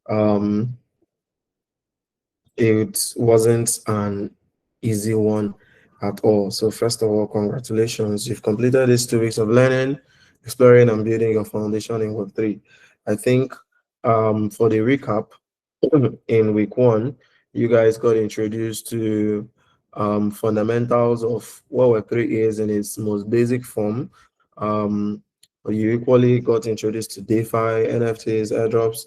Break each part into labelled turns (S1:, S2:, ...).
S1: Um, it wasn't an easy one at all. So first of all, congratulations. You've completed these 2 weeks of learning, exploring and building your foundation in Web3. I think for the recap, in week 1, you guys got introduced to fundamentals of what Web3 is in its most basic form. You equally got introduced to DeFi, NFTs, airdrops,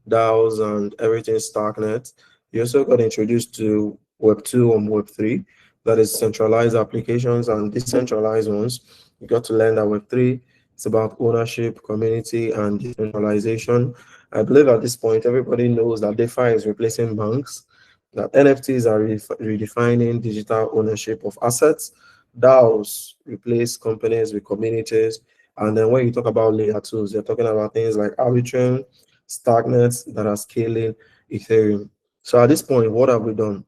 S1: DAOs, and everything Starknet. You also got introduced to Web2 and Web3, that is centralized applications and decentralized ones. You got to learn that Web3 is about ownership, community, and decentralization. I believe at this point, everybody knows that DeFi is replacing banks, that NFTs are redefining digital ownership of assets, DAOs replace companies with communities, and then when you talk about layer twos, you're talking about things like Arbitrum, Starknet that are scaling Ethereum. So at this point, what have we done?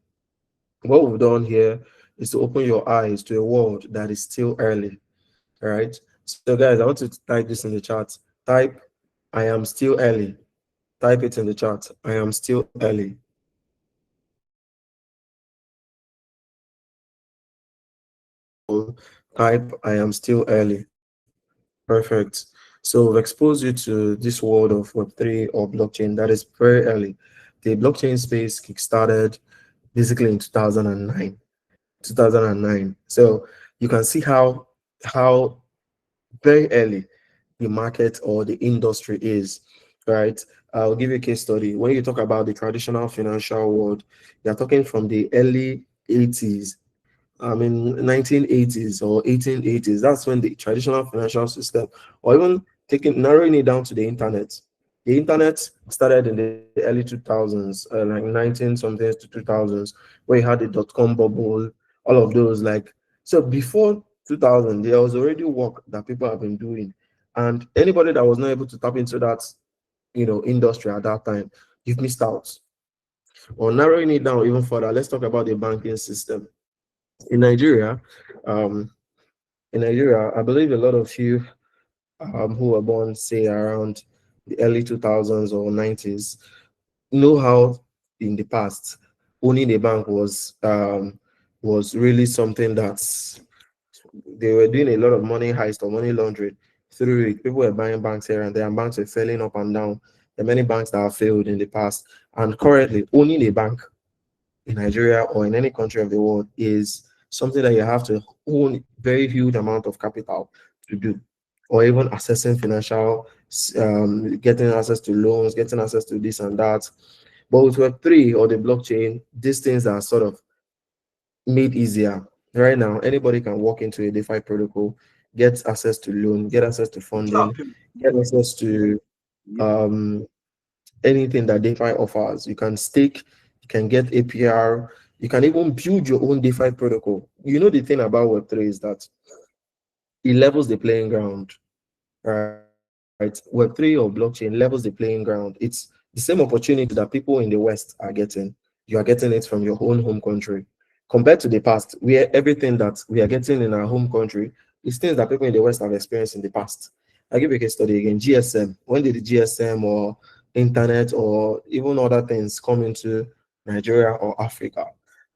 S1: What we've done here is to open your eyes to a world that is still early. All right. So guys, I want to type this in the chat. Type, I am still early. Type it in the chat. I am still early. Type, I am still early. Perfect. So we've exposed you to this world of Web3 or blockchain that is very early. The blockchain space kickstarted basically in 2009. 2009. So you can see how very early the market or the industry is, right? I'll give you a case study. When you talk about the traditional financial world, you're talking from the early 80s, I mean 1980s or 1880s. That's when the traditional financial system, or even taking narrowing it down to the internet. The internet started in the early 2000s, like 19 something to 2000s, where you had the dot-com bubble, all of those. Like, so before 2000, there was already work that people have been doing, and anybody that was not able to tap into that, industry at that time, you've missed out. Or narrowing it down even further, let's talk about the banking system in Nigeria. Um, I believe a lot of you who were born, say, around the early 2000s or 90s, know how in the past owning a bank was really something that's they were doing a lot of money heist or money laundering through it. People were buying banks here and there, and banks were failing up and down. There are many banks that have failed in the past, and currently owning a bank in Nigeria or in any country of the world is something that you have to own very huge amount of capital to do, or even accessing financial, getting access to loans, getting access to this and that. But with Web3 or the blockchain, these things are sort of made easier. Right now, anybody can walk into a DeFi protocol, get access to loan, get access to funding, get access to um, anything that DeFi offers. You can stake, you can get APR, you can even build your own DeFi protocol. You know, the thing about Web3 is that it levels the playing ground, right? Web3 or blockchain levels the playing ground. It's the same opportunity that people in the West are getting. You are getting it from your own home country. Compared to the past, where everything that we are getting in our home country is things that people in the West have experienced in the past. I'll give you a case study again. GSM. When did the GSM or internet or even other things come into Nigeria or Africa?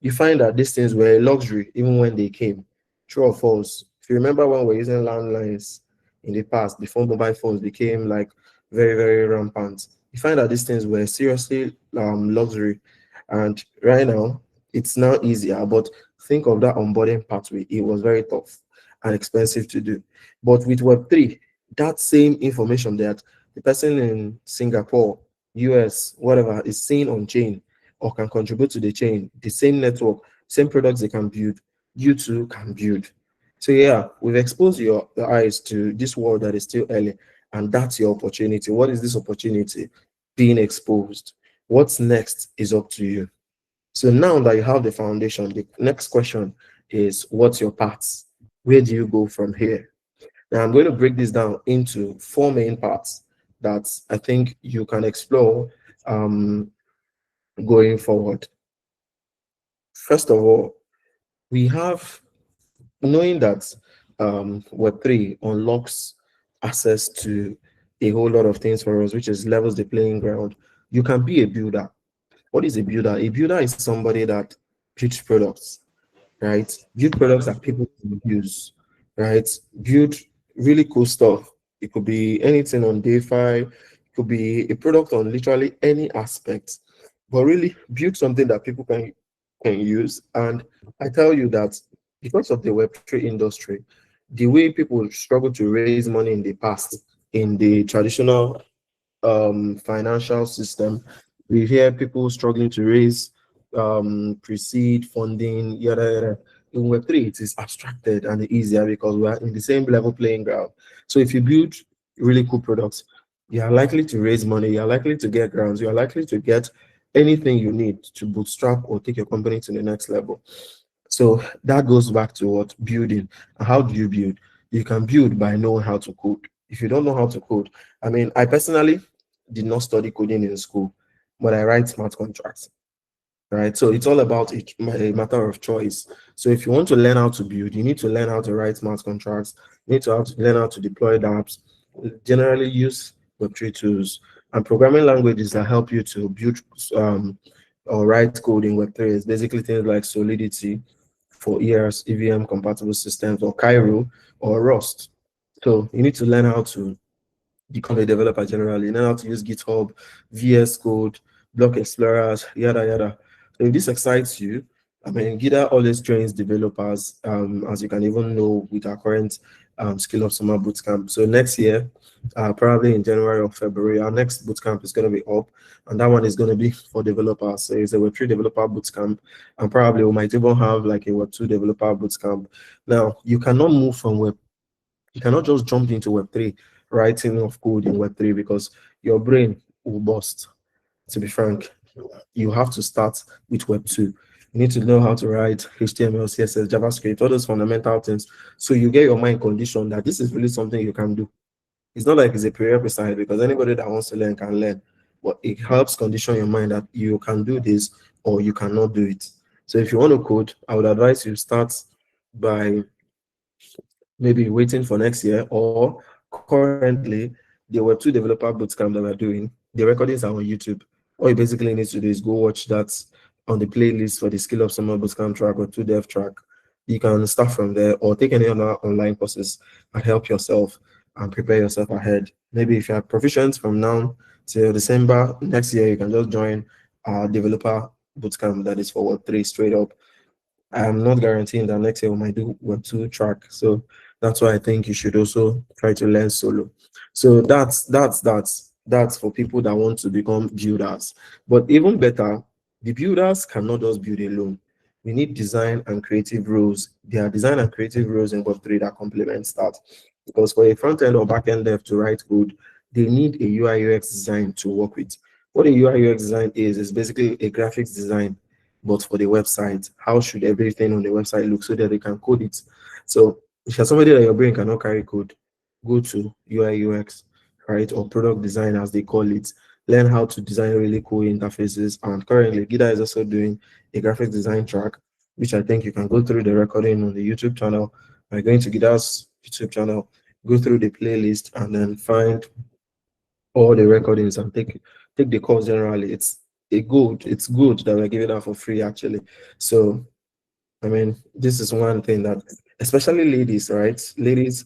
S1: You find that these things were a luxury even when they came. True or false? If you remember when we're using landlines in the past, before mobile phones became like very, very rampant, you find that these things were seriously luxury. And right now, it's now easier. But think of that onboarding pathway. It was very tough and expensive to do. But with Web3, that same information that the person in Singapore, US, whatever, is seeing on chain or can contribute to the chain, the same network, same products they can build, you too can build. So yeah, we've exposed your eyes to this world that is still early, and that's your opportunity. What is this opportunity? Being exposed. What's next is up to you. So now that you have the foundation, the next question is, what's your path? Where do you go from here? Now I'm going to break this down into 4 main parts that I think you can explore going forward. First of all, we have knowing that Web3 unlocks access to a whole lot of things for us, which is levels the playing ground. You can be a builder. What is a builder? A builder is somebody that builds products, right? Build products that people can use, right? Build really cool stuff. It could be anything on DeFi, it could be a product on literally any aspect, but really build something that people can use. And I tell you that because of the Web3 industry, the way people struggle to raise money in the past in the traditional financial system, we hear people struggling to raise pre-seed funding, yada yada. In Web3, it is abstracted and easier because we are in the same level playing ground. So if you build really cool products, you are likely to raise money, you are likely to get grants, you are likely to get anything you need to bootstrap or take your company to the next level. So that goes back to what building. How do you build? You can build by knowing how to code. If you don't know how to code, I mean, I personally did not study coding in school, but I write smart contracts, right? So it's all about a matter of choice. So if you want to learn how to build, you need to learn how to write smart contracts. You need to, learn how to deploy dApps. Generally use Web3 tools and programming languages that help you to build or write code in Web3 is basically things like Solidity for EVM compatible systems, or Cairo or Rust. So you need to learn how to become a developer generally. You know how to use GitHub, VS Code, Block Explorers, yada yada. So if this excites you, I mean, GIDA always trains developers, as you can even know with our current SkillUp Summer Bootcamp. So next year, probably in January or February, our next bootcamp is going to be up, and that one is going to be for developers. So it's a Web3 developer bootcamp, and probably we might even have like a Web2 developer bootcamp. Now, you cannot just jump into Web3 writing of code in Web3 because your brain will burst. To be frank, you have to start with Web2. You need to know how to write HTML, CSS, JavaScript, all those fundamental things. So you get your mind conditioned that this is really something you can do. It's not like it's a prerequisite because anybody that wants to learn can learn, but it helps condition your mind that you can do this or you cannot do it. So if you want to code, I would advise you start by maybe waiting for next year, or currently the Web2 developer bootcamp that we're doing, the recordings are on YouTube. All you basically need to do is go watch that on the playlist for the SkillUp Summer Bootcamp track or 2Dev track. You can start from there or take any other online courses and help yourself and prepare yourself ahead. Maybe if you are proficient from now till December next year, you can just join our developer bootcamp that is for Web3 straight up. I'm not guaranteeing that next year we might do Web2 track. So that's why I think you should also try to learn solo. So that's for people that want to become builders. But even better, the builders cannot just build alone. We need design and creative roles. There are design and creative roles in Web3 that complement that. Because for a front end or back end dev to write code, they need a UI UX design to work with. What a UI UX design is basically a graphics design, but for the website. How should everything on the website look so that they can code it? So if you're somebody that your brain cannot carry code, go to UI UX, right, or product design as they call it. Learn how to design really cool interfaces. And currently, Gida is also doing a graphic design track, which I think you can go through the recording on the YouTube channel by going to Gida's YouTube channel, go through the playlist, and then find all the recordings and take the course generally. It's good that we're giving out for free actually. So I mean, this is one thing that especially ladies, right? Ladies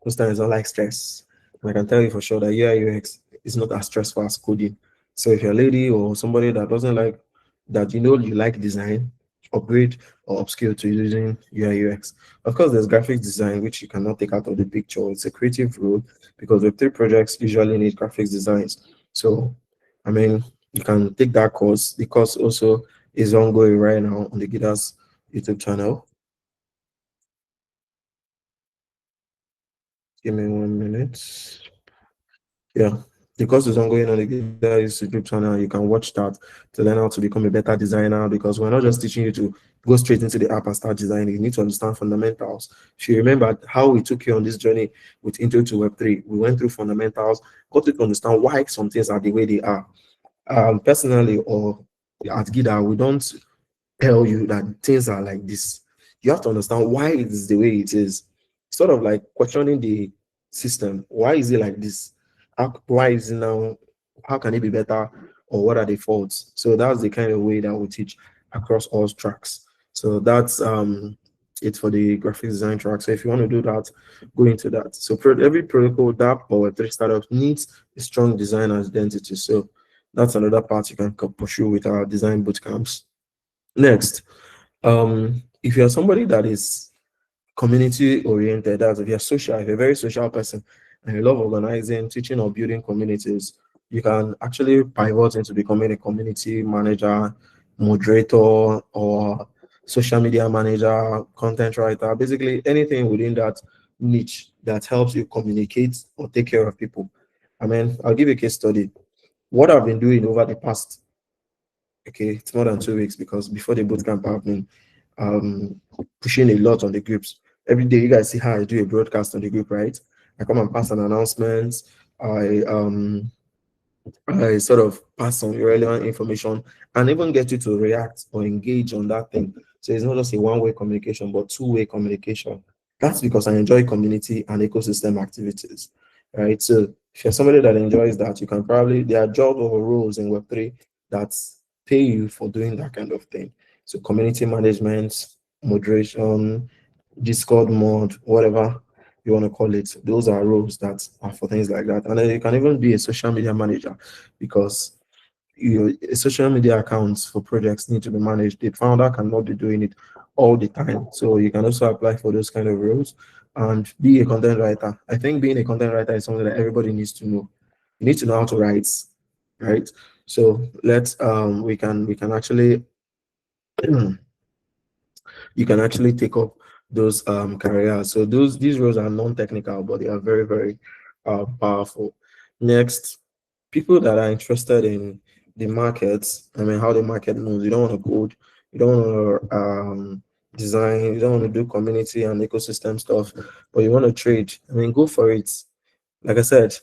S1: most times don't like stress. And I can tell you for sure that UI UX is not as stressful as coding. So if you're a lady or somebody that doesn't like that, you like design, upgrade or upskill to using UI UX. Of course, there's graphics design, which you cannot take out of the picture. It's a creative role because Web3 projects usually need graphics designs. So, I mean, you can take that course. The course also is ongoing right now on the Gidas YouTube channel. Give me 1 minute. Yeah, the course is ongoing on the Gidas YouTube channel. You can watch that to learn how to become a better designer because we're not just teaching you to go straight into the app and start designing. You need to understand fundamentals. If you remember how we took you on this journey with Intro to Web3, we went through fundamentals, got to understand why some things are the way they are. Personally, or at Gida, we don't tell you that things are like this. You have to understand why it is the way it is. Sort of like questioning the system. Why is it like this? Why is it now? How can it be better? or what are the faults. So that's the kind of way that we teach across all tracks. So that's it for the graphic design track. So if you want to do that, go into that. So every protocol that or Web3 startup needs a strong design identity. So that's another part you can pursue with our design bootcamps. Next, if you're somebody that is community oriented, that's if you're social, if you're a very social person and you love organizing, teaching, or building communities, you can actually pivot into becoming a community manager, moderator, or social media manager, content writer, basically anything within that niche that helps you communicate or take care of people. I mean, I'll give you a case study. What I've been doing over the past, okay, it's more than 2 weeks because before the bootcamp happening, pushing a lot on the groups. Every day you guys see how I do a broadcast on the group, right? I come and pass an announcement. I um I sort of pass on relevant information and even get you to react or engage on that thing. So it's not just a one-way communication, but two-way communication. That's because I enjoy community and ecosystem activities, right? So if you're somebody that enjoys that, you can probably, there are jobs or roles in Web3 that pay you for doing that kind of thing. So community management, moderation, Discord mod, whatever you want to call it, those are roles that are for things like that. And then you can even be a social media manager because social media accounts for projects need to be managed. The founder cannot be doing it all the time. So you can also apply for those kind of roles and be a content writer. I think being a content writer is something that everybody needs to know. You need to know how to write, right? So let's we can actually you can actually take up those careers. So these roles are non-technical, but they are very, very powerful. Next, people that are interested in the markets, I mean how the market moves. You don't want to code, you don't want to design, you don't want to do community and ecosystem stuff, but you want to trade. I mean, go for it. Like I said,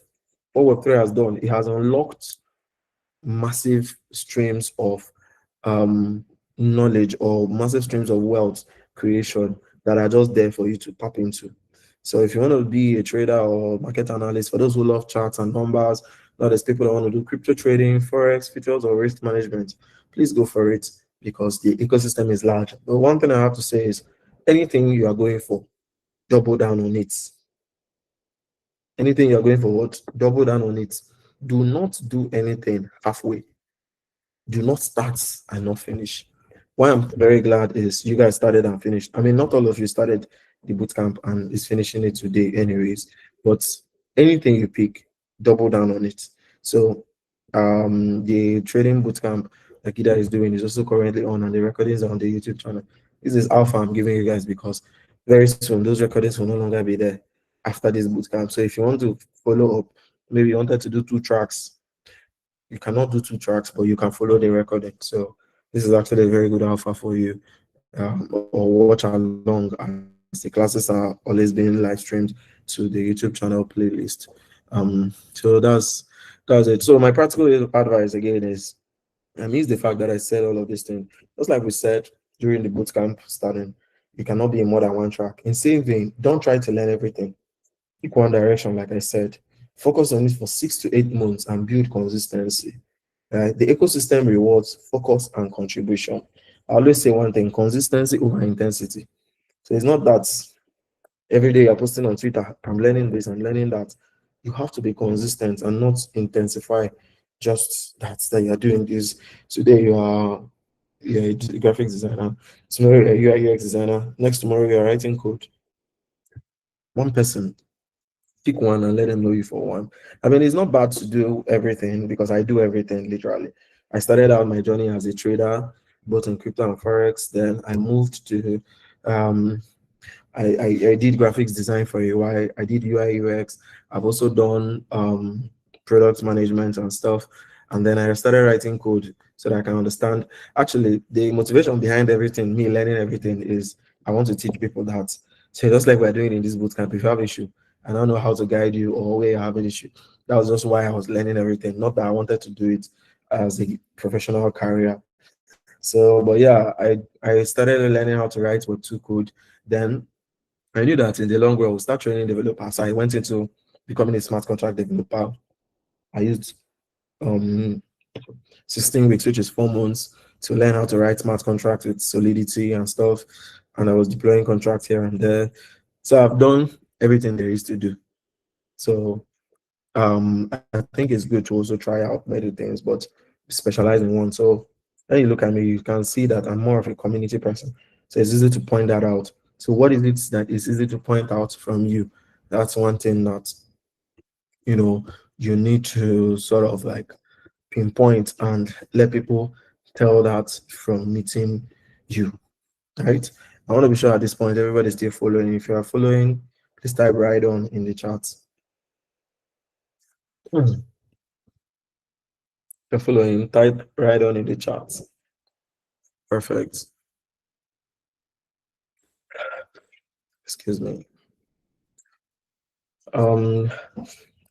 S1: what Web3 has done, it has unlocked massive streams of um, knowledge or massive streams of wealth creation that are just there for you to tap into. So if you want to be a trader or market analyst, for those who love charts and numbers, not as people that want to do crypto trading, forex, futures, or risk management, please go for it because the ecosystem is large. But one thing I have to say is anything you are going for, double down on it. Anything you're going for, what? Double down on it. Do not do anything halfway. Do not start and not finish. Why I'm very glad is you guys started and finished. I mean, not all of you started the bootcamp and is finishing it today, anyways. But anything you pick, double down on it. So, the trading bootcamp that Ida is doing is also currently on, and the recordings are on the YouTube channel. This is alpha I'm giving you guys because very soon those recordings will no longer be there after this bootcamp. So, if you want to follow up, maybe you wanted to do 2 tracks, you cannot do 2 tracks, but you can follow the recording. So this is actually a very good alpha for you, or watch along as the classes are always being live streamed to the YouTube channel playlist. So that's it. So my practical advice again is I miss the fact that I said all of these things. Just like we said during the bootcamp starting, you cannot be in more than 1 track. In same vein, don't try to learn everything. Pick one direction, like I said. Focus on it for 6 to 8 months and build consistency. The ecosystem rewards focus and contribution. I always say one thing: consistency over intensity. So it's not that every day you're posting on Twitter, I'm learning this, I'm learning that. You have to be consistent and not intensify just that you're doing this. Today you're a graphics designer, tomorrow you're a UI UX designer, next tomorrow you're writing code. One person, pick one and let them know you for one. I mean, it's not bad to do everything because I do everything literally. I started out my journey as a trader, both in crypto and forex. Then I moved to, um, I did graphics design for a while. I did UI UX. I've also done product management and stuff. And then I started writing code so that I can understand. Actually, the motivation behind everything, me learning everything, is I want to teach people that. So just like we're doing in this bootcamp, if you have issue, I don't know how to guide you or where you have an issue. That was just why I was learning everything. Not that I wanted to do it as a professional career. So, but yeah, I started learning how to write with 2 code. Then I knew that in the long run, we'll start training developers. So I went into becoming a smart contract developer. I used 16 weeks, which is 4 months, to learn how to write smart contracts with Solidity and stuff. And I was deploying contracts here and there. So I've done everything there is to do. So I think it's good to also try out many things, but specialize in one. So when you look at me, you can see that I'm more of a community person. So it's easy to point that out. So what is it that is easy to point out from you? That's one thing that you know you need to sort of like pinpoint and let people tell that from meeting you, right? I want to be sure at this point everybody's still following. If you are following, please type right on in the chat. If you're following, type right on in the chat. Perfect. Excuse me. Um,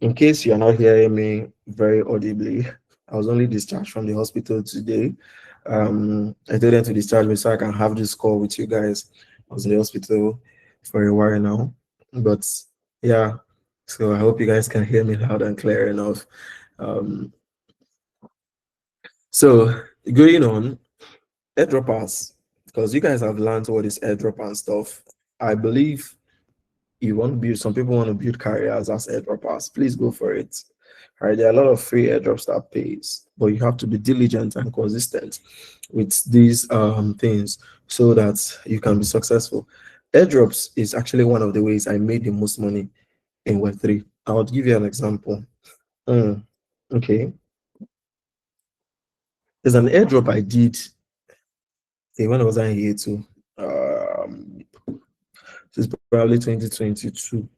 S1: in case you are not hearing me very audibly, I was only discharged from the hospital today. I told them to discharge me so I can have this call with you guys. I was in the hospital for a while now, but yeah. So I hope you guys can hear me loud and clear enough. Um, so going on, airdroppers, because you guys have learned what is airdrop and stuff. I believe you want to build, some people want to build careers as airdroppers, please go for it. All right, there are a lot of free airdrops that pays, but you have to be diligent and consistent with these things so that you can be successful. Airdrops is actually one of the ways I made the most money in Web3. I'll give you an example. Mm, okay, there's an airdrop I did when I was in year two. It's probably 2022.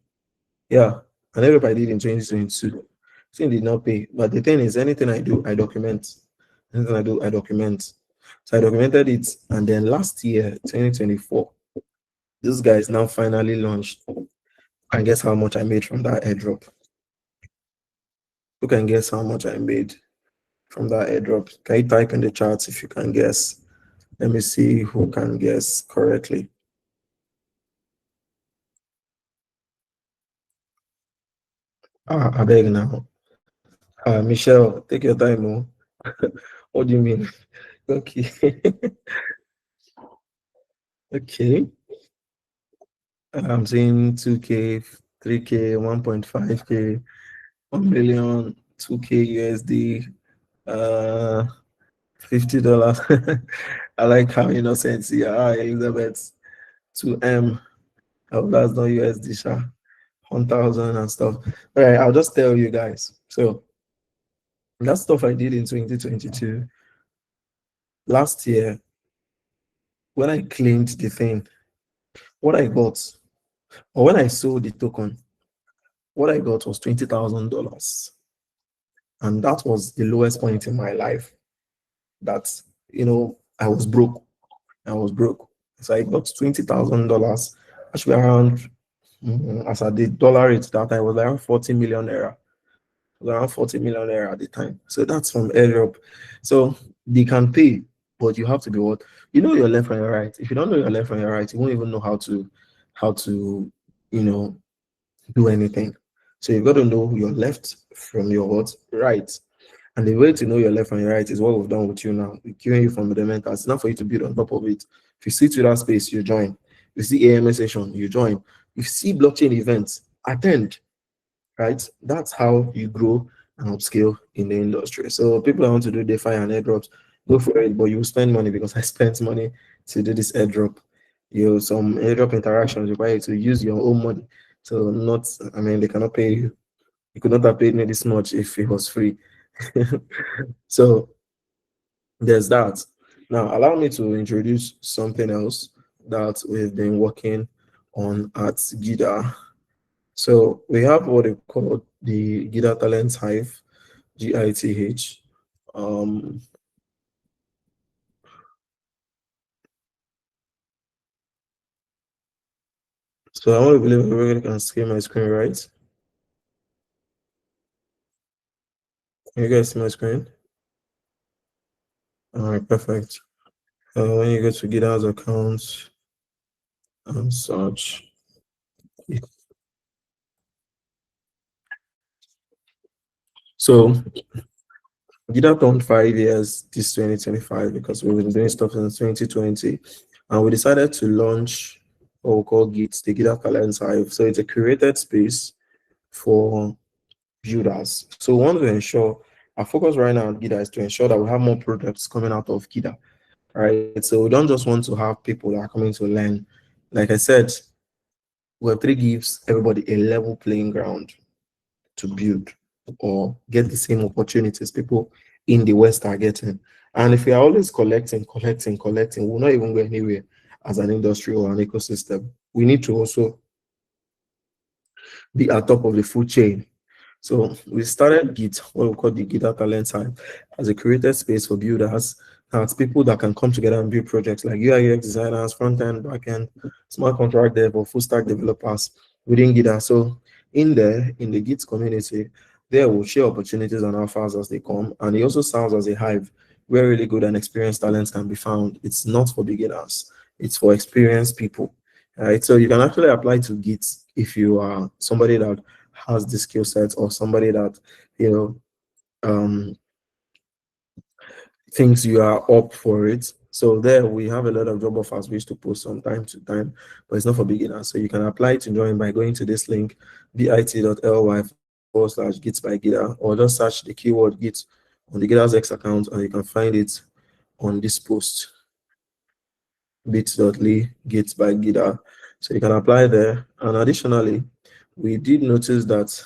S1: Yeah, an airdrop I did in 2022. Thing did not pay. But the thing is, anything I do, I document. Anything I do, I document. So I documented it. And then last year, 2024, this guy is now finally launched. And guess how much I made from that airdrop? Who can guess how much I made from that airdrop? Can you type in the charts if you can guess? Let me see who can guess correctly. I beg now. Michelle, take your time. Oh. What do you mean? Okay. Okay. I'm seeing 2K, 3K, 1.5K, 1 million, 2K USD, uh, $50. I like how innocent you are, Elizabeth. 2M. Oh, that's not USD, sha. 1,000 and stuff. All right, I'll just tell you guys. So that stuff I did in 2022, last year, when I claimed the thing, what I got, or when I sold the token, what I got was $20,000. And that was the lowest point in my life that, I was broke. I was broke. So I got $20,000, actually around, as I did dollar rate that I was around 40 million naira. It was around 40 million naira at the time. So that's from airdrop. So they can pay, but you have to be what? You know your left and your right. If you don't know your left and your right, you won't even know how to, you know, do anything. So you've got to know your left from your what? Right. And the way to know your left and your right is what we've done with you now. We're giving you fundamentals. It's not for you to build on top of it. If you see Twitter space, you join. If you see AMA session, you join. If you see blockchain events, attend. Right? That's how you grow and upscale in the industry. So people that want to do DeFi and airdrops, go for it, but you spend money because I spent money to do this airdrop. Some airdrop interactions require you to use your own money. So not, I mean, they cannot pay you. You could not have paid me this much if it was free. So there's that. Now, allow me to introduce something else that we've been working on at GIDA. So we have what they call the GIDA Talent Hive, GITH. Um, so I want to believe everybody can see my screen, right? Can you guys see my screen? All right, perfect. When you go to GIDA's account and search, so GitHub turned 5 years this 2025 because we've been doing stuff since 2020, and we decided to launch what we call Git, the GitHub Talent Hive. So it's a curated space for builders. So we want to ensure our focus right now at GitHub is to ensure that we have more products coming out of GitHub. Right. So we don't just want to have people that are coming to learn. Like I said, Web3 gives everybody a level playing ground to build or get the same opportunities people in the West are getting. And if we are always collecting, we'll not even go anywhere as an industry or an ecosystem. We need to also be at top of the food chain. So we started Git, what we call the GitHub Talent Hive, as a created space for builders. That's people that can come together and build projects like UI UX designers, front end, back end, smart contract dev, or full stack developers within GitHub. So in there, in the Git community, there will share opportunities and offers as they come. And it also serves as a hive where really good and experienced talents can be found. It's not for beginners, it's for experienced people. Right. So you can actually apply to Git if you are somebody that has the skill sets or somebody that you know thinks you are up for it. So there we have a lot of job offers we used to post from time to time, but it's not for beginners. So you can apply to join by going to this link bit.ly/git by Gita, or just search the keyword Git on the Gita's X account and you can find it on this post, bit.ly git by Gita. So you can apply there. And additionally, we did notice that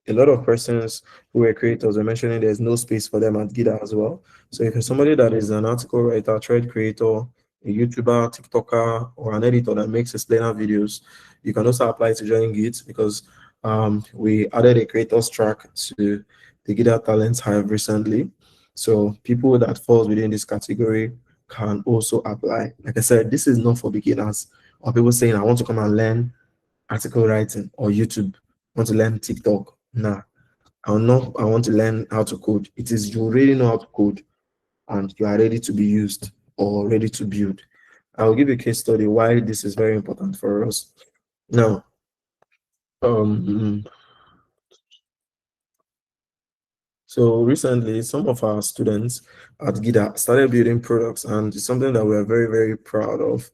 S1: a lot of persons who were creators are mentioning there's no space for them at Gita as well. So if you're somebody that is an article writer, thread creator, a YouTuber, TikToker, or an editor that makes explainer videos, you can also apply to join Git because we added a creators track to the Gita Talents Hive recently. So people that falls within this category can also apply. Like I said, this is not for beginners or people saying, I want to come and learn article writing or YouTube, I want to learn TikTok. Nah, I want to learn how to code. It is you already know how to code and you are ready to be used or ready to build. I'll give you a case study why this is very important for us. Now, so recently, some of our students at GIDA started building products, and it's something that we're very, very proud of.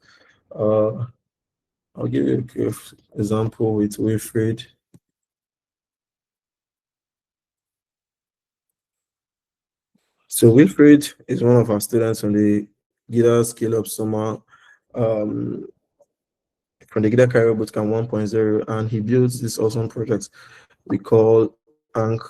S1: I'll give you a quick example with Wilfred. So Wilfred is one of our students from the GIDA SkillUp Summer from the GIDA Career Bootcamp 1.0, and he builds this awesome project we call Ank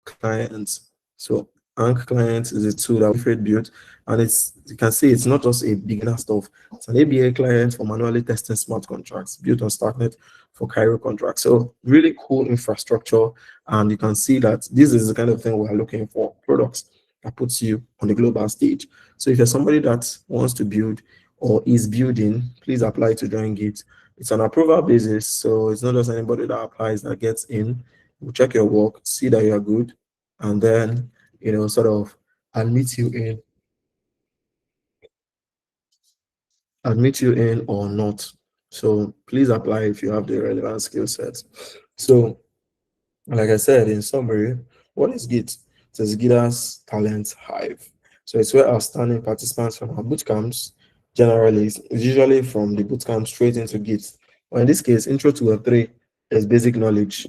S1: Clients. So Ank Clients is a tool that Wilfred built, and it's you can see it's not just a beginner stuff. It's an ABA client for manually testing smart contracts built on StarkNet for Cairo contracts. So really cool infrastructure, and you can see that this is the kind of thing we are looking for, products that puts you on the global stage. So if you're somebody that wants to build or is building, please apply to join Git. It's an approval basis, so it's not just anybody that applies that gets in. We'll check your work, see that you are good, and then sort of admit you in, or not. So please apply if you have the relevant skill sets. So like I said, in summary, what is Git? It is Gita's Talent Hive. So it's where outstanding participants from our bootcamps, generally, it's usually from the bootcamp straight into Git. Or in this case, Intro to Web3 is basic knowledge.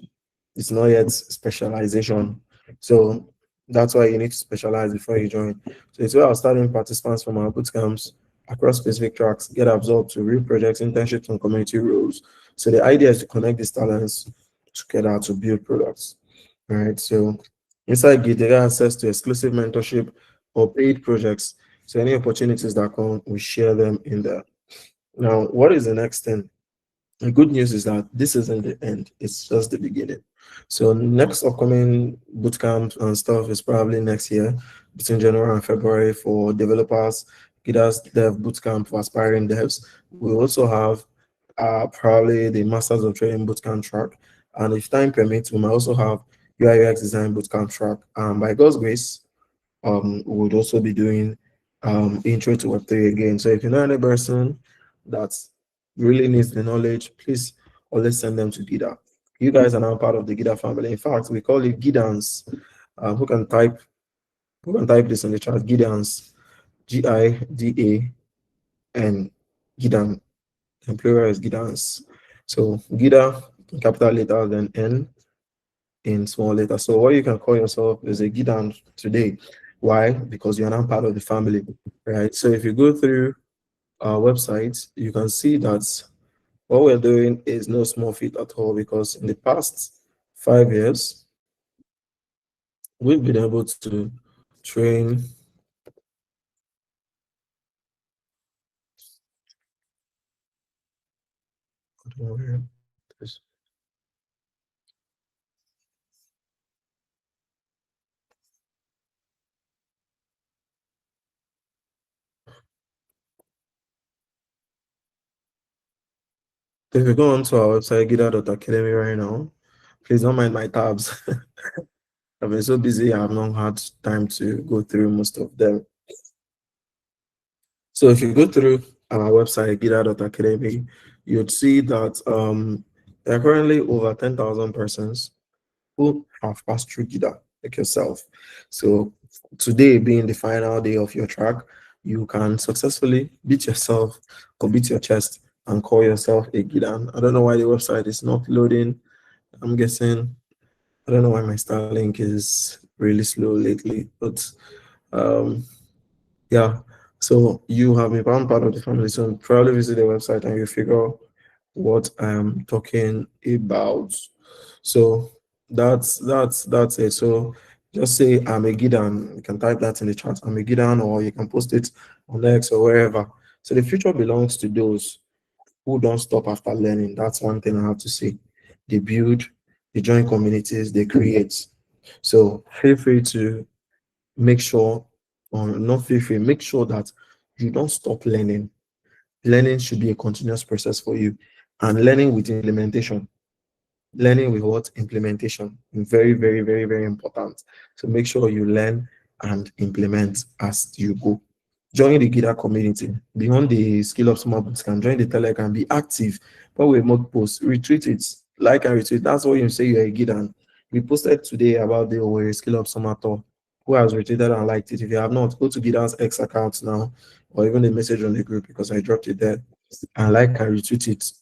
S1: It's not yet specialization. So that's why you need to specialize before you join. So it's where outstanding participants from our bootcamps across specific tracks get absorbed to real projects, internships, and community roles. So the idea is to connect these talents together to build products. All right. So inside Git, they get access to exclusive mentorship or paid projects. So any opportunities that come, we share them in there. Now, what is the next thing? The good news is that this isn't the end, it's just the beginning. So next upcoming bootcamp and stuff is probably next year, between January and February for developers, Gidas Dev Bootcamp for aspiring devs. We also have probably the Masters of Trading Bootcamp track. And if time permits, we might also have UI UX Design Bootcamp track. By God's grace, we would also be doing intro to Web3 again. So if you know any person that's really needs the knowledge, please always send them to Gida. You guys are now part of the Gida family. In fact, we call it Gidans, who can type We can type this in the chat. Gidans, Gidan, Gidan. And plural is Gidans. So Gida in capital letter, then N in small letter. So what you can call yourself is a Gidan today. Why? Because you're now part of the family, right? So if you go through our website, you can see that what we're doing is no small feat at all, because in the past 5 years, we've been able to train. If you go onto our website, gida.academy right now, please don't mind my tabs. I've been so busy, I've not had time to go through most of them. So if you go through our website, gida.academy, you'd see that there are currently over 10,000 persons who have passed through GIDA, like yourself. So today being the final day of your track, you can successfully beat yourself or beat your chest and call yourself a GIDA. I don't know why the website is not loading. I'm guessing, I don't know why my Starlink is really slow lately, but um, yeah. So you have become part of the family. So probably visit the website and you figure out what I'm talking about. So that's it. So just say I'm a Gidan. You can type that in the chat. I'm a Gidan, or you can post it on X or wherever. So the future belongs to those who don't stop after learning. That's one thing I have to say. They build, they join communities, they create. So feel free to make sure, or not feel free, make sure that you don't stop learning. Learning should be a continuous process for you, and learning with implementation. Learning with what? Implementation. Very, very, very, very important. So make sure you learn and implement as you go. Join the GIDA community. Beyond the SkillUp Summer Bootcamp, join the Telegram, be active. But we mock post, retweet it, like and retweet. That's what you say you're a GIDA. We posted today about the SkillUp Summer Tour. Who has retweeted and liked it? If you have not, go to GIDA's X account now, or even the message on the group, because I dropped it there, and like and retweet it.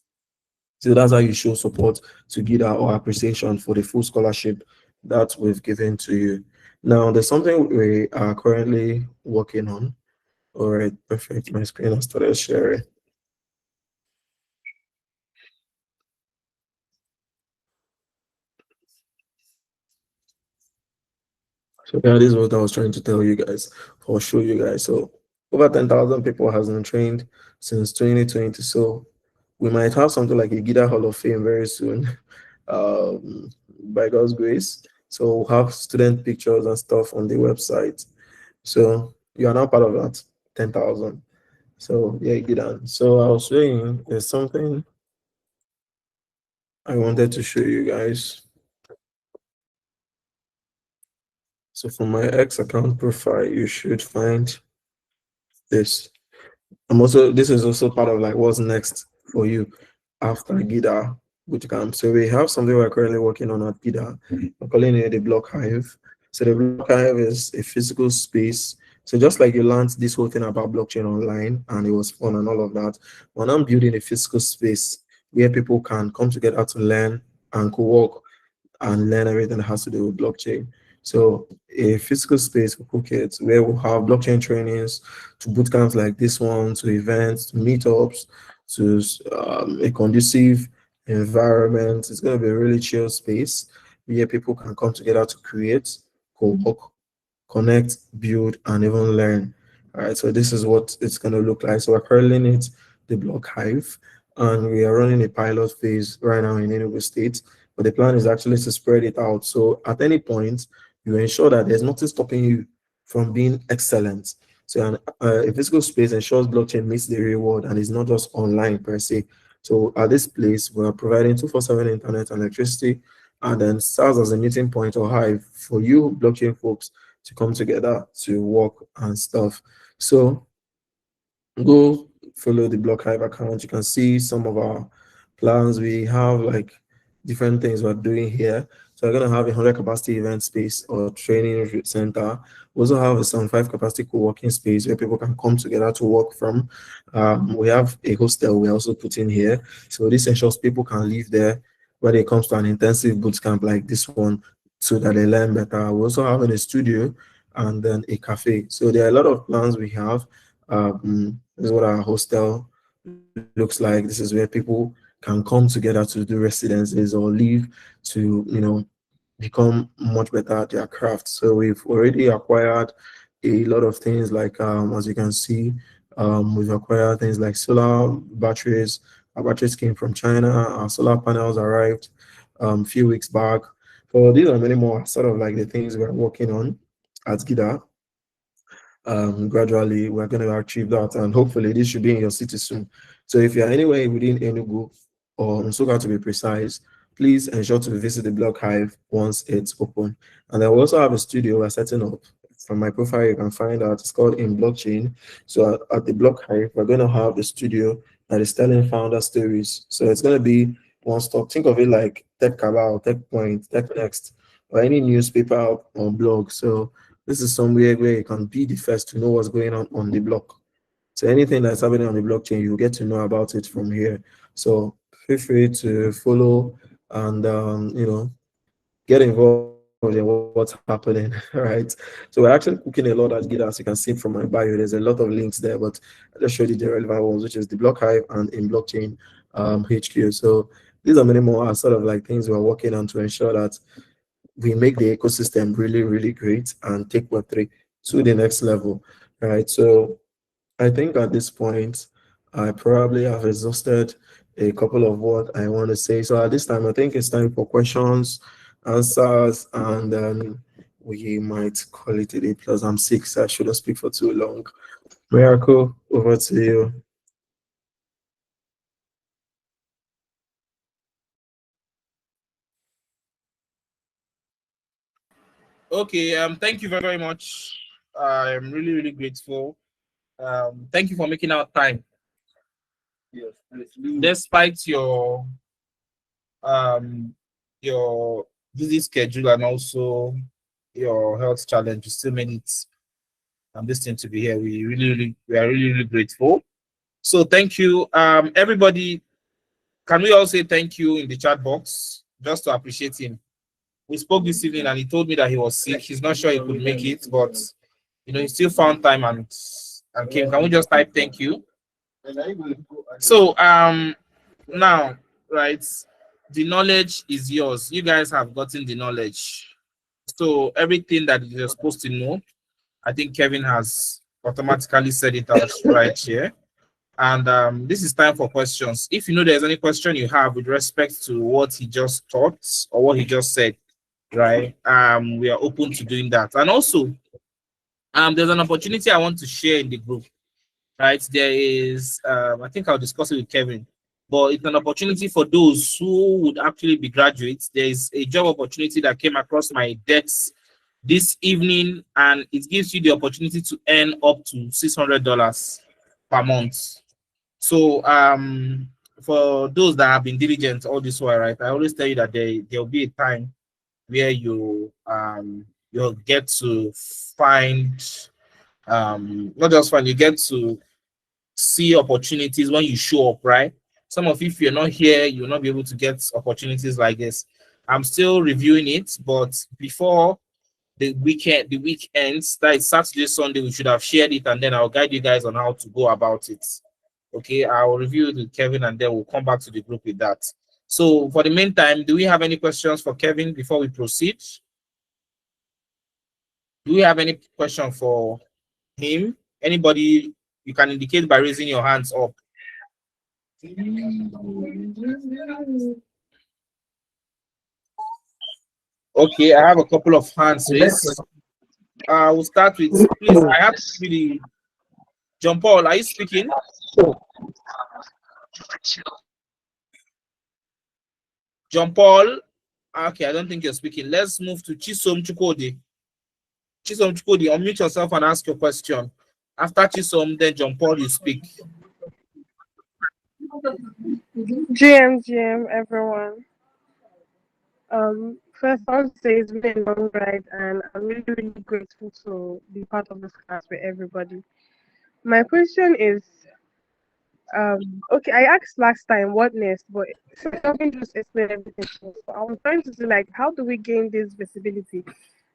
S1: So that's how you show support to GIDA or appreciation for the full scholarship that we've given to you. Now, there's something we are currently working on. All right, perfect. My screen has started sharing. So yeah, this is what I was trying to tell you guys or show you guys. So over 10,000 people has been trained since 2020. So we might have something like a GIDA Hall of Fame very soon, by God's grace. So we'll have student pictures and stuff on the website. So you are now part of that 10,000. So yeah, GIDA. So I was saying there's something I wanted to show you guys. So for my X account profile, you should find this. This is also part of like what's next for you after GIDA Bootcamp. So we have something we're currently working on at GIDA. I'm calling it the Block Hive. So the Block Hive is a physical space. So just like you learned this whole thing about blockchain online and it was fun and all of that, when I'm building a physical space where people can come together to learn and co-work and learn everything that has to do with blockchain. So a physical space for Phuket where we'll have blockchain trainings, to bootcamps like this one, to events, to meetups, to a conducive environment. It's going to be a really chill space where people can come together to create, co-work, connect, build, and even learn. All right, so this is what it's going to look like. So we're calling it the Block Hive, and we are running a pilot phase right now in Enugu State. But the plan is actually to spread it out. So at any point, you ensure that there's nothing stopping you from being excellent. So a physical space ensures blockchain meets the reward and is not just online per se. So at this place, we are providing 247 internet and electricity, and then serves as a meeting point or hive for you blockchain folks to come together to work and stuff. So go follow the Block Hive account. You can see some of our plans. We have like different things we're doing here. So we're going to have a 100 capacity event space or training center. We also have a 75 capacity co-working space where people can come together to work from. We have a hostel we also put in here. So this ensures people can live there when it comes to an intensive boot camp like this one so that they learn better. We also have a studio and then a cafe. So there are a lot of plans we have. This is what our hostel looks like. This is where people can come together to do residencies or live to, become much better at their craft. So we've already acquired a lot of things like, as you can see, we've acquired things like solar batteries. Our batteries came from China. Our solar panels arrived a few weeks back. So these are many more sort of like the things we're working on at GIDA. Gradually we're going to achieve that, and hopefully this should be in your city soon. So if you're anywhere within Enugu or Nsukka to be precise, please ensure to visit the Block Hive once it's open. And then we also have a studio we're setting up. From my profile you can find out it's called In Blockchain. So at the Block Hive we're going to have the studio that is telling founder stories. So it's going to be one stop. Think of it like Tech Cabal, Tech Point, Tech Next, or any newspaper or blog. So this is somewhere where you can be the first to know what's going on the block. So anything that's happening on the blockchain, you get to know about it from here. So feel free to follow and get involved in what's happening. Right. So we're actually cooking a lot at Gita, as you can see from my bio. There's a lot of links there, but I just showed you the relevant ones, which is the Block Hive and In Blockchain HQ. So these are many more sort of like things we're working on to ensure that we make the ecosystem really, really great and take Web3 to the next level, right? So I think at this point, I probably have exhausted a couple of what I want to say. So at this time, I think it's time for questions, answers, and then we might call it a day plus. I'm sick, so I shouldn't speak for too long. Miracle, over to you.
S2: Okay, thank you very, very much. I'm really, really grateful. Thank you for making our time. Yes, despite um your busy schedule and also your health challenge, you still made it this thing to be here. We are really, really grateful. So thank you. Everybody, can we all say thank you in the chat box just to appreciate him? We spoke this evening and he told me that he was sick. He's not sure he could make it, but he still found time and came. Can we just type thank you? So now, right, the knowledge is yours. You guys have gotten the knowledge. So everything that you're supposed to know, I think Kevin has automatically said it out right here. And this is time for questions. If you know there's any question you have with respect to what he just taught or what he just said, right? We are open to doing that. And also, there's an opportunity I want to share in the group, right? There is, I think I'll discuss it with Kevin, but it's an opportunity for those who would actually be graduates. There is a job opportunity that came across my desk this evening, and it gives you the opportunity to earn up to $600 per month. So for those that have been diligent all this while, right, I always tell you that there'll be a time where you'll get to find not just find, you get to see opportunities when you show up, right? Some of you, if you're not here, you'll not be able to get opportunities like this. I'm still reviewing it, but before the week ends, that is Saturday, Sunday, we should have shared it, and then I'll guide you guys on how to go about it. Okay, I'll review it with Kevin, and then we'll come back to the group with that. So for the meantime, do we have any questions for Kevin before we proceed? Do we have any question for him? Anybody, you can indicate by raising your hands up. Okay, I have a couple of hands raised. We'll start with, please, I have really, John Paul, are you speaking? John Paul, okay, I don't think you're speaking. Let's move to Chisom Chukodi. Chisom Chukodi, unmute yourself and ask your question. After Chisom, then John Paul, you speak.
S3: GM, everyone. first, I want to say it's been a long ride, and I'm really, really grateful to be part of this class with everybody. My question is, okay, I asked last time what next, but something just explain everything to us. So I was trying to see like, how do we gain this visibility?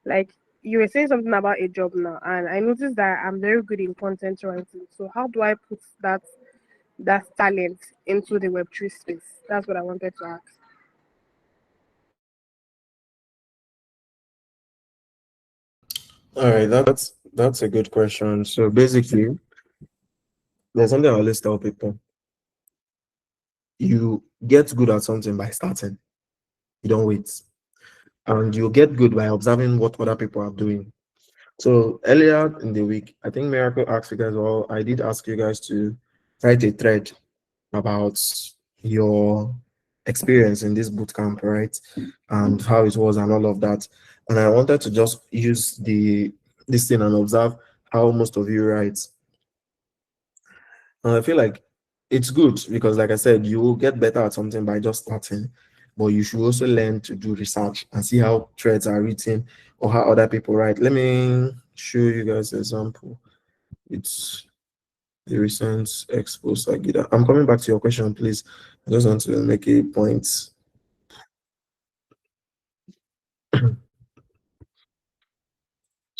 S3: Like you were saying something about a job now, and I noticed that I'm very good in content writing. So how do I put that talent into the Web3 space? That's what I wanted to ask.
S1: All right, that's a good question. So basically, there's something I always tell people: you get good at something by starting. You don't wait, and you get good by observing what other people are doing. So earlier in the week, I think Miracle asked you guys, well, I did ask you guys to write a thread about your experience in this bootcamp, right? And how it was and all of that. And I wanted to just use this thing and observe how most of you write. And I feel like it's good because, like I said, you will get better at something by just starting, but you should also learn to do research and see how threads are written or how other people write. Let me show you guys an example. It's the recent expose I did. I'm coming back to your question, please. I just want to make a point.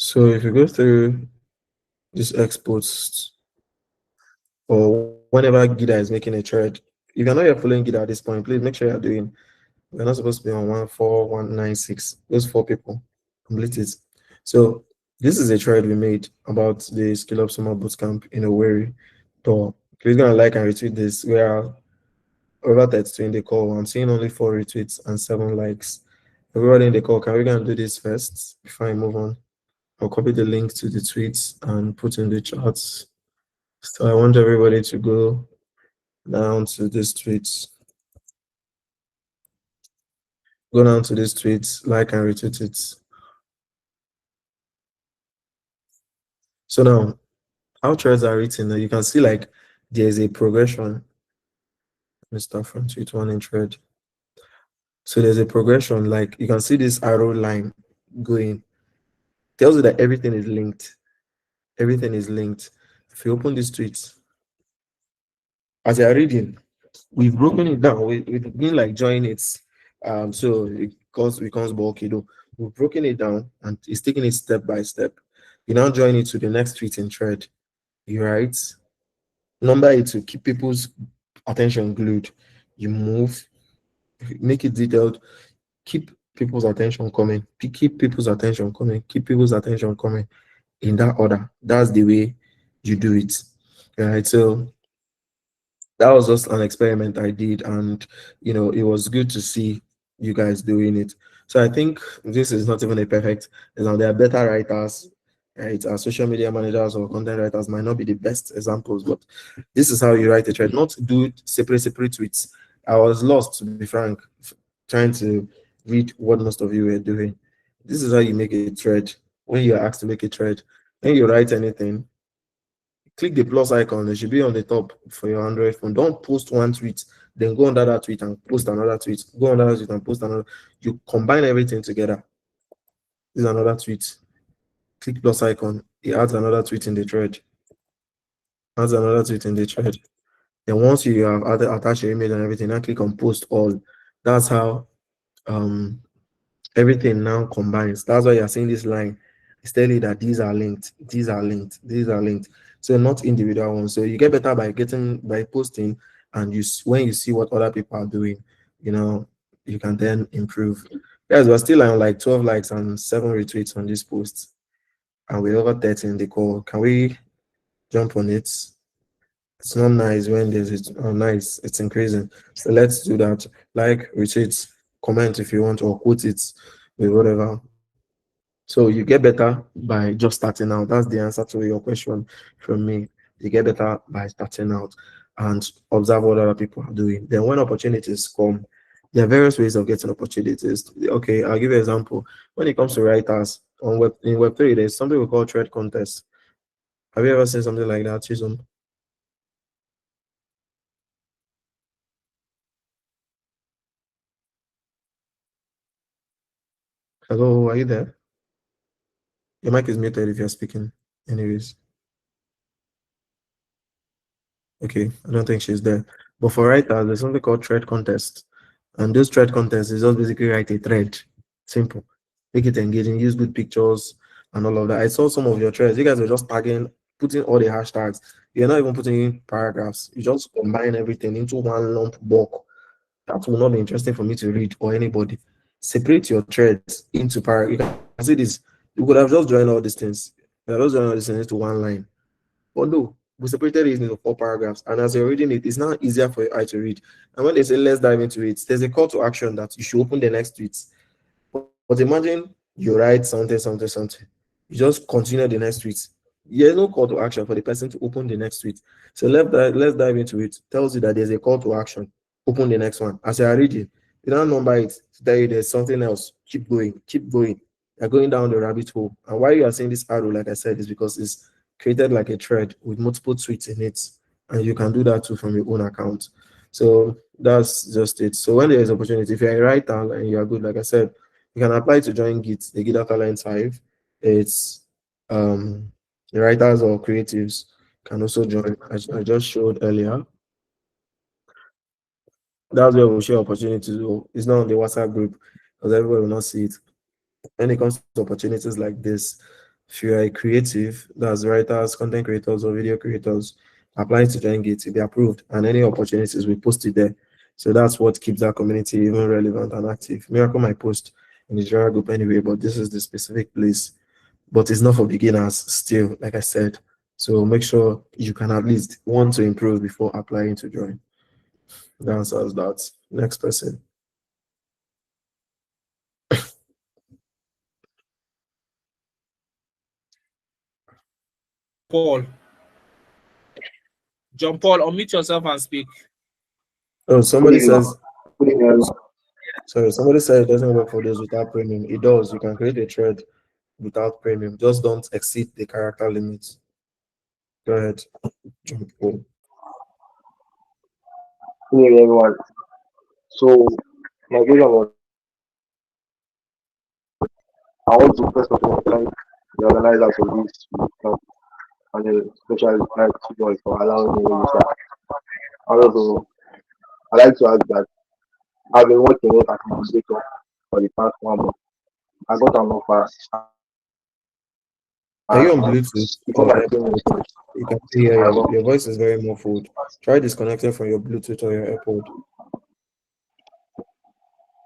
S1: So if you go through this expos or whenever Gida is making a thread, if you're not yet following Gida at this point, please make sure you're doing. We're not supposed to be on 14196. Those four people complete it. So this is a thread we made about the SkillUp Summer Bootcamp in a way. So please gonna like and retweet this. We are over 32 in the call. I'm seeing only 4 retweets and 7 likes. Everybody in the call, can we gonna do this first before I move on? I'll copy the link to the tweets and put in the chats. So I want everybody to go down to this tweets. Go down to this tweets, like and retweet it. So now, how threads are written, you can see like there's a progression. Let me start from tweet one in thread. So there's a progression, like you can see this arrow line going. Tells you that everything is linked. Everything is linked. If you open this tweet, as you're reading, we've broken it down. We've been like join it. So it becomes bulky though. We've broken it down and it's taking it step by step. You now join it to the next tweet in thread. You write number it to keep people's attention glued. You move, make it detailed, keep people's attention coming, keep people's attention coming, keep people's attention coming in that order. That's the way you do it. Right. So that was just an experiment I did, and it was good to see you guys doing it. So I think this is not even a perfect. There are better writers, right? Our social media managers or content writers might not be the best examples, but this is how you write a thread. Not do separate tweets. I was lost, to be frank, trying to read what most of you were doing. This is how you make a thread. When you're asked to make a thread, when you write anything, click the plus icon. It should be on the top for your Android phone. Don't post one tweet, then go under that tweet and post another tweet. Go under that tweet and post another. You combine everything together. This is another tweet. Click plus icon. It adds another tweet in the thread. Adds another tweet in the thread. Then once you have attached your image and everything, now click on post all. That's how um everything now combines. That's why you're seeing this line. It's telling you that these are linked, these are linked, these are linked. So not individual ones. So you get better by posting, and when you see what other people are doing, you can then improve. Guys, we're still on like 12 likes and 7 retweets on this post, and we're over 30 in the call. Can we jump on it? It's not nice when there's nice, it's increasing. So let's do that. Like, retweet, comment if you want, or quote it with whatever. So you get better by just starting out. That's the answer to your question from me. You get better by starting out and observe what other people are doing. Then when opportunities come, there are various ways of getting opportunities. Okay, I'll give you an example. When it comes to writers in Web3, there's something we call thread contest. Have you ever seen something like that, Chisholm? Hello, are you there? Your mic is muted if you're speaking. Anyways. Okay, I don't think she's there. But for writers, there's something called thread contest. And those thread contests is just basically write a thread. Simple. Make it engaging, use good pictures and all of that. I saw some of your threads. You guys are just tagging, putting all the hashtags. You're not even putting in paragraphs. You just combine everything into one lump bulk. That will not be interesting for me to read or anybody. Separate your threads into paragraphs. You can see this. You could have just joined all these things. You have just joined all these things into one line. But no, we separated it into 4 paragraphs. And as you're reading it, it's now easier for your eye to read. And when they say let's dive into it, there's a call to action that you should open the next tweet. But imagine you write something, something, something. You just continue the next tweet. There's no call to action for the person to open the next tweet. So let's dive into it. Tells you that there's a call to action. Open the next one. As you are reading, you don't number it to tell you there's something else. Keep going, keep going. You're going down the rabbit hole. And why you are seeing this arrow, like I said, is because it's created like a thread with multiple tweets in it. And you can do that too from your own account. So that's just it. So when there is opportunity, if you're a writer and you're good, like I said, you can apply to join Git, the Git Alliance 5. It's the writers or creatives can also join. I just showed earlier. That's where we share opportunities. It's not on the WhatsApp group because everybody will not see it. When it comes to opportunities like this, if you are a creative, that's writers, content creators, or video creators, apply to join Git to be approved, and any opportunities we post it there. So that's what keeps that community even relevant and active. Miracle might post in the general group anyway, but this is the specific place. But it's not for beginners still, like I said. So make sure you can at least want to improve before applying to join. The answer is that. Next person.
S2: Paul. John Paul, unmute yourself and speak.
S1: Oh, somebody says, sorry, somebody said it doesn't work for those without premium. It does. You can create a thread without premium. Just don't exceed the character limits. Go ahead, John Paul.
S4: Hey everyone. So my question was, I want to first of all thank the organizers of this bootcamp and especially thank you guys for allowing me to use that. And also, I like to add that I've been working with as a moderator for the past 1 month. I got an offer
S1: Are you on
S4: and
S1: Bluetooth
S4: before
S1: or
S4: my
S1: AirPod?
S4: training,
S1: You can hear
S4: I
S1: your voice is very muffled. Try disconnecting from your Bluetooth or your AirPod.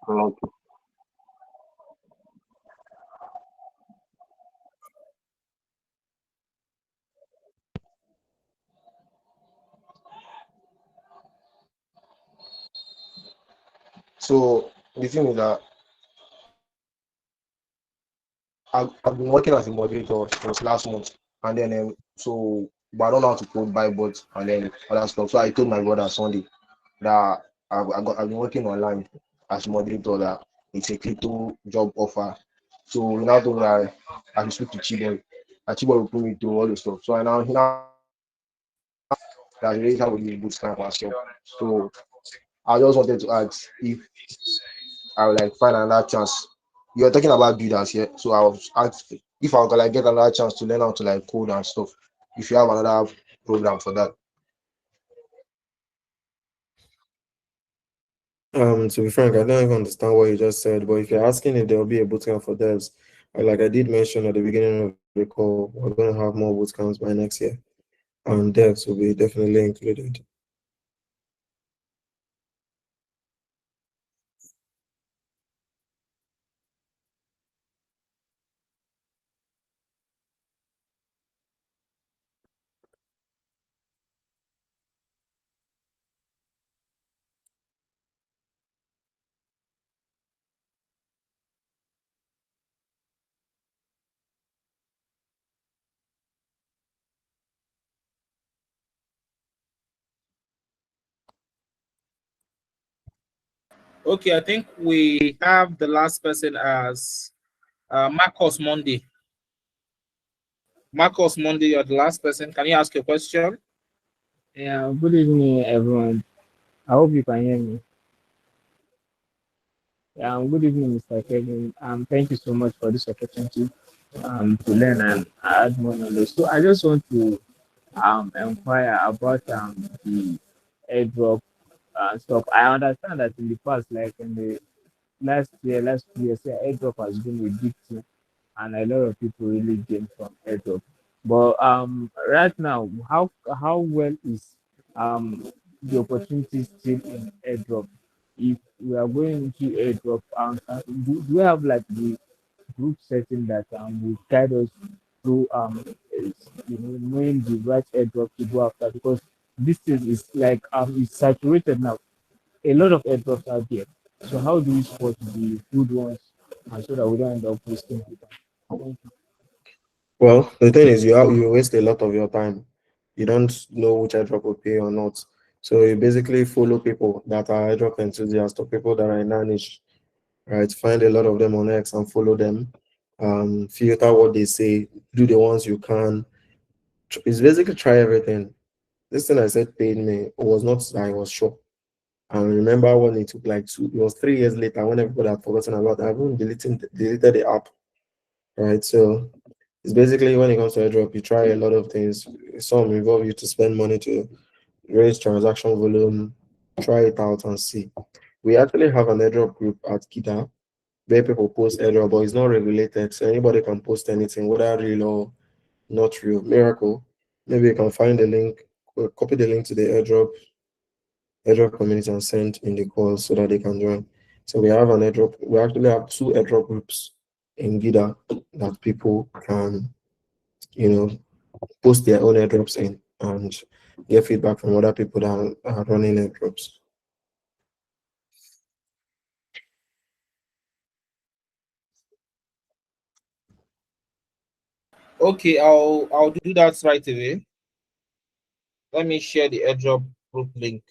S4: got so the thing is that I've been working as a moderator since last month, and then but I don't know how to code by bots and then other stuff. So I told my brother Sunday that I've been working online as moderator, that it's a crypto job offer. So we now told me I should speak to Chiboy. And Chiboy will put me through all the stuff. So I now that really how we use bootcamp and stuff. So I just wanted to ask if I would like find another chance. You're talking about builders here, so I was asked if I could like get another chance to learn how to like code and stuff. If you have another program for that.
S1: To be frank, I don't even understand what you just said, but if you're asking if there will be a bootcamp for devs, like I did mention at the beginning of the call, we're going to have more bootcamps by next year, and devs will be definitely included.
S2: Okay, I think we have the last person as Marcos Monday. Marcos Monday, you're the last person. Can you ask your question?
S5: Yeah, good evening, everyone. I hope you can hear me. Good evening, Mr. Kevin. Thank you so much for this opportunity to learn and add more knowledge. So I just want to inquire about the airdrop stuff. I understand that in the past, like in the last 2 years, yeah, airdrop has been a big thing, and a lot of people really gain from airdrop. But right now, how well is the opportunity still in airdrop? If we are going into airdrop, do we have like the group setting that will guide us through knowing the right airdrop to go after, because this thing is like it's saturated now. A lot of airdrops out there. So how do we spot the good ones and so that we don't end up wasting people? Thank you.
S1: Well, the thing is, you waste a lot of your time. You don't know which airdrop will pay or not. So you basically follow people that are airdrop enthusiasts or people that are in that niche, right? Find a lot of them on X and follow them. Filter what they say, do the ones you can. It's basically try everything. This thing I said paid me was not that I was sure. I remember when it took like it was 3 years later when everybody had forgotten about it. I even deleted the app, right? So it's basically when it comes to airdrop, you try a lot of things. Some involve you to spend money to raise transaction volume, try it out and see. We actually have an airdrop group at Gita where people post airdrop, but it's not regulated. So anybody can post anything, whether real or not real. Miracle. Maybe you can find the link, copy the link to the airdrop community and send in the call so that they can join. So we have an airdrop. We actually have 2 airdrop groups in Gita that people can, you know, post their own airdrops in and get feedback from other people that are running airdrops.
S2: Okay, I'll do that right away. Let me share the airdrop group link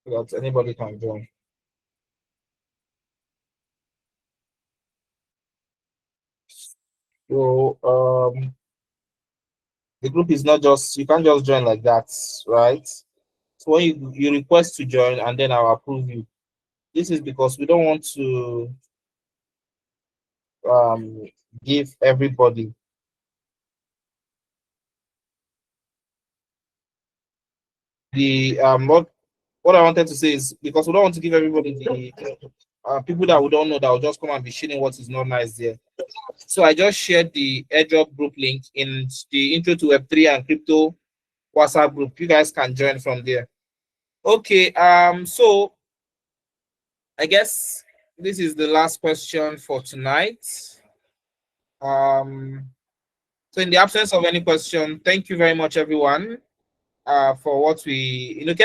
S2: so that anybody can join. So the group is not just, you can't just join like that, right? So when you request to join and then I'll approve you. This is because we don't want to um give everybody the what I wanted to say is because we don't want to give everybody the people that we don't know that will just come and be shitting what is not nice there. So I just shared the airdrop group link in the intro to Web3 and crypto WhatsApp group. You guys can join from there. Okay, so I guess this is the last question for tonight. So in the absence of any question, thank you very much, everyone, for what we, Kevin